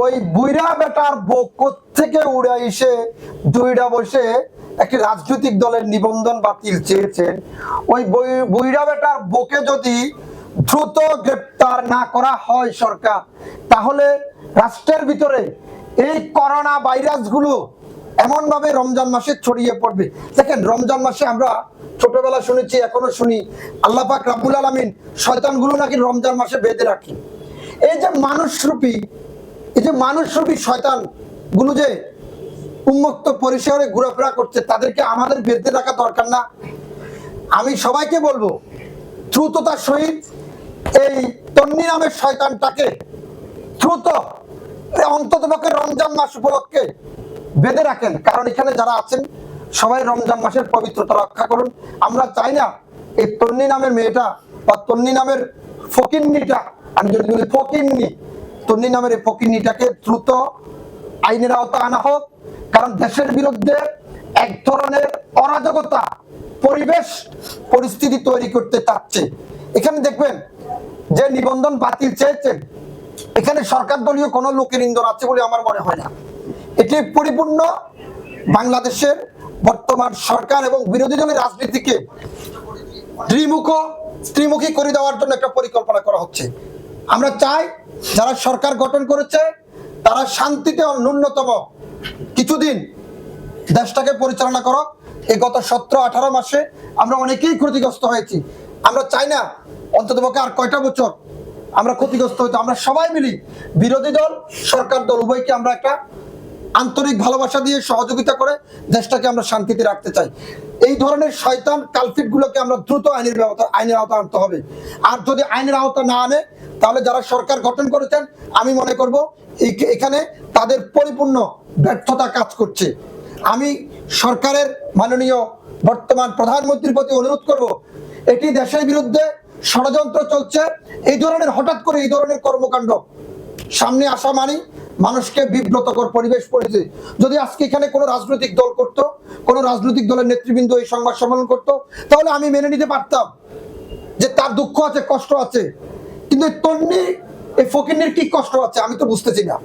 ওই বুইরা বেটার বউক থেকে উড়ে এসে দুইটা বসে একটি রাজনৈতিক দলের নিবন্ধন বাতিল চেয়েছেন। ওই বুইরা বেটার বউকে যদি দ্রুত গ্রেপ্তার না করা হয় সরকার, তাহলে রাষ্ট্রের ভিতরে এই করোনা ভাইরাসগুলো এমন ভাবে রমজান মাসে ছড়িয়ে পড়বে। দেখেন, রমজান মাসে আমরা ছোটবেলা শুনেছি, এখনো শুনি, আল্লাহ পাক রব্বুল আলামিন শয়তানগুলো নাকি রমজান মাসে বেঁধে রাখে। এই যে মানুষরূপী শয়তান গুলো যে উন্মুক্ত পরিসরে ঘোরাফেরা করছে, তাদেরকে আমাদের বেঁধে রাখা দরকার না? আমি সবাইকে বলবো, দ্রুততার সহিত এই তন্নি নামের শয়তানটাকে দ্রুত অন্ততপক্ষে রমজান মাস উপলক্ষে বেঁধে রাখেন। কারণ এখানে যারা আছেন সবাই রমজান মাসের পবিত্রতা রক্ষা করুন। আমরা চাই না এই তন্নি নামের মেয়েটা বা তন্নি নামের ফকিন্নিটা, আমি যদি বলি ফকিন্নি, তন্নি নামের এই ফকিন্নিটাকে দ্রুত আইনের আওতায় আনা হোক। কারণ দেশের বিরুদ্ধে এক ধরনের অরাজকতা পরিবেশ পরিস্থিতি তৈরি করতে চাচ্ছে। এখানে দেখবেন যে নিবন্ধন বাতিল চেয়েছেন, এখানে সরকার দলীয় কোনো লোকের ইন্ধন আছে বলে আমার মনে হয় না। এটি পরিপূর্ণ বাংলাদেশের বর্তমান সরকার এবং বিরোধী দলের রাজনীতিকে ত্রিমুখী করে দেওয়ার জন্য একটা পরিকল্পনা করা হচ্ছে। আমরা চাই যারা সরকার গঠন করেছে তারা শান্তিতে ন্যূনতম কিছুদিন দেশটাকে পরিচালনা করো। এই গত 17-18 মাসে আমরা অনেকেই ক্ষতিগ্রস্ত হয়েছি। আমরা চাই না অন্ততপক্ষে আর কয়টা বছর আমরা ক্ষতিগ্রস্ত হইতো। আমরা সবাই মিলি, বিরোধী দল সরকার দল উভয়কে আমরা একটা আন্তরিক ভালোবাসা দিয়ে সহযোগিতা করে দেশটাকে আমরা শান্তিতে রাখতে চাই। এই ধরনের শয়তান কালপিট গুলোকে আমরা দ্রুত আইনের আওতায় আনতে হবে। আর যদি আইনের আওতা না আনে, তাহলে যারা সরকার গঠন করেছেন আমি মনে করব এখানে তাদের পরিপূর্ণ ব্যর্থতা কাজ করছে। আমি সরকারের মাননীয় বর্তমান প্রধানমন্ত্রীর প্রতি অনুরোধ করব, এটি দেশের বিরুদ্ধে ষড়যন্ত্র চলছে। এই ধরনের হঠাৎ করে এই ধরনের কর্মকাণ্ড সামনে আসা মানে মানুষকে বিব্রতকর পরিবেশ পড়েছে। যদি আজকে এখানে কোনো রাজনৈতিক দল করতো, কোনো রাজনৈতিক দলের নেতৃবৃন্দ এই সংবাদ সম্মেলন করতো, তাহলে আমি মেনে নিতে পারতাম যে তার দুঃখ আছে, কষ্ট আছে। কিন্তু তন্নি এই ফকিন্নির কি কষ্ট আছে আমি তো বুঝতেছি না।